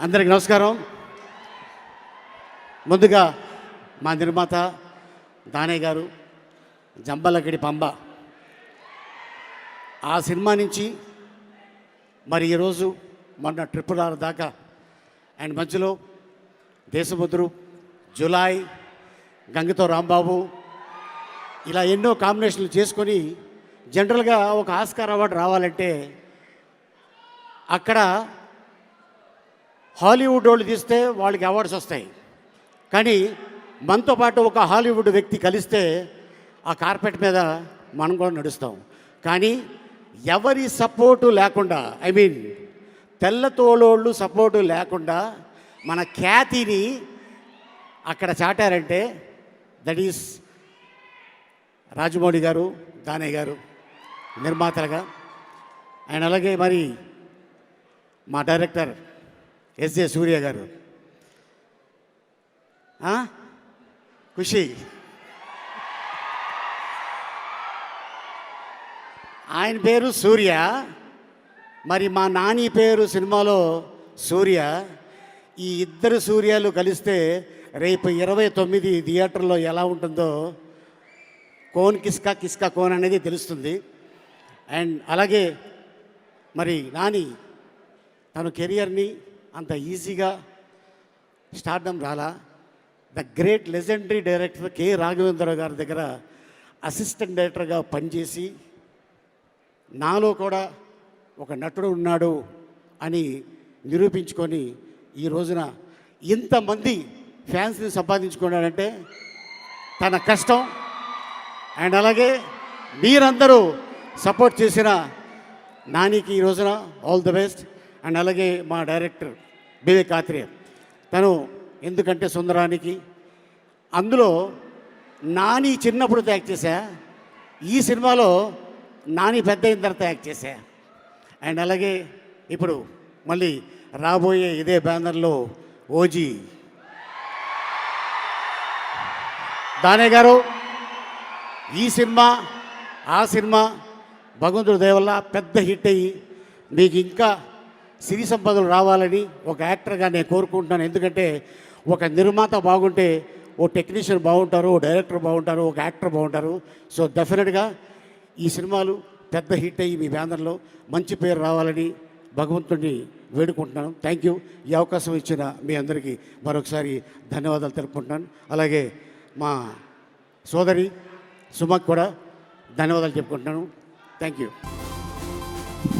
అందరికి నమస్కారం. ముందుగా మా నిర్మాత దానయ్య గారు, జంబలగడి పంబ, ఆ సినిమా నుంచి మరి ఈరోజు మొన్న RRR దాకా అండ్ మధ్యలో దేశముద్రు, జులాయి, గంగతో రాంబాబు ఇలా ఎన్నో కాంబినేషన్లు చేసుకొని జనరల్గా ఒక ఆస్కార్ అవార్డు రావాలంటే అక్కడ హాలీవుడ్ వాళ్ళు తీస్తే వాళ్ళకి అవార్డ్స్ వస్తాయి. కానీ మనతో పాటు ఒక హాలీవుడ్ వ్యక్తి కలిస్తే ఆ కార్పెట్ మీద మనం కూడా నడుస్తాం. కానీ ఎవరి సపోర్టు లేకుండా, తెల్లతోలోళ్ళు సపోర్టు లేకుండా మన ఖ్యాతిని అక్కడ చాటారంటే దట్ ఈస్ రాజమౌళి గారు, దానయ్య గారు నిర్మాతలుగా. అండ్ అలాగే మరి మా డైరెక్టర్ ఎస్జే సూర్య గారు, ఖుషి, ఆయన పేరు సూర్య, మరి మా నాని పేరు సినిమాలో సూర్య. ఈ ఇద్దరు సూర్యాలు కలిస్తే రేపు 29 థియేటర్లో ఎలా ఉంటుందో కోన్ కిస్కా కిస్కా కోన్ అనేది తెలుస్తుంది. అండ్ అలాగే మరి నాని తన కెరియర్ని అంత ఈజీగా స్టార్డమ్ రాలా. The great legendary director K Raghavendra Rao గారి దగ్గర అసిస్టెంట్ డైరెక్టర్గా పనిచేసి నాలో కూడా ఒక నటుడు ఉన్నాడు అని నిరూపించుకొని ఈ రోజున ఇంతమంది ఫ్యాన్స్ని సంపాదించుకున్నాడంటే తన కష్టం. అండ్ అలాగే మీరందరూ సపోర్ట్ చేసిన నానికి ఈ రోజున ఆల్ ది బెస్ట్. అండ్ అలాగే మా డైరెక్టర్ వివేక్ ఆత్రేయ, తను ఎందుకంటే సుందరానికి అందులో నాని చిన్నప్పుడు యాక్ట్ చేశా, ఈ సినిమాలో నాని పెద్ద అయిన తర్వాత యాక్ట్ చేశా. అండ్ అలాగే ఇప్పుడు మళ్ళీ రాబోయే ఇదే బ్యానర్లో ఓజీ దానయ్య గారు. ఈ సినిమా ఆ సినిమా భగవంతుడి దయ వల్ల పెద్ద హిట్ అయ్యి మీకు ఇంకా సిరి సంపదలు రావాలని ఒక యాక్టర్గా నేను కోరుకుంటున్నాను. ఎందుకంటే ఒక నిర్మాత బాగుంటే ఓ టెక్నీషియన్ బాగుంటారు, ఓ డైరెక్టర్ బాగుంటారు, ఒక యాక్టర్ బాగుంటారు. సో డెఫినెట్గా ఈ సినిమాలు పెద్ద హిట్ అయ్యి మీ బ్యానర్లో మంచి పేరు రావాలని భగవంతుడిని వేడుకుంటున్నాను. Thank you. ఈ అవకాశం ఇచ్చిన మీ అందరికీ మరొకసారి ధన్యవాదాలు తెలుపుకుంటున్నాను. అలాగే మా సోదరి సుమకు కూడా ధన్యవాదాలు చెప్పుకుంటున్నాను. Thank you.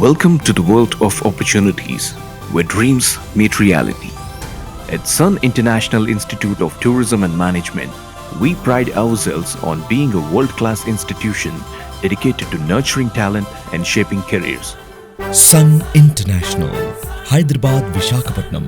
Welcome to the world of opportunities where dreams meet reality. At Sun International Institute of Tourism and Management, we pride ourselves on being a world-class institution dedicated to nurturing talent and shaping careers. Sun International, Hyderabad, Visakhapatnam.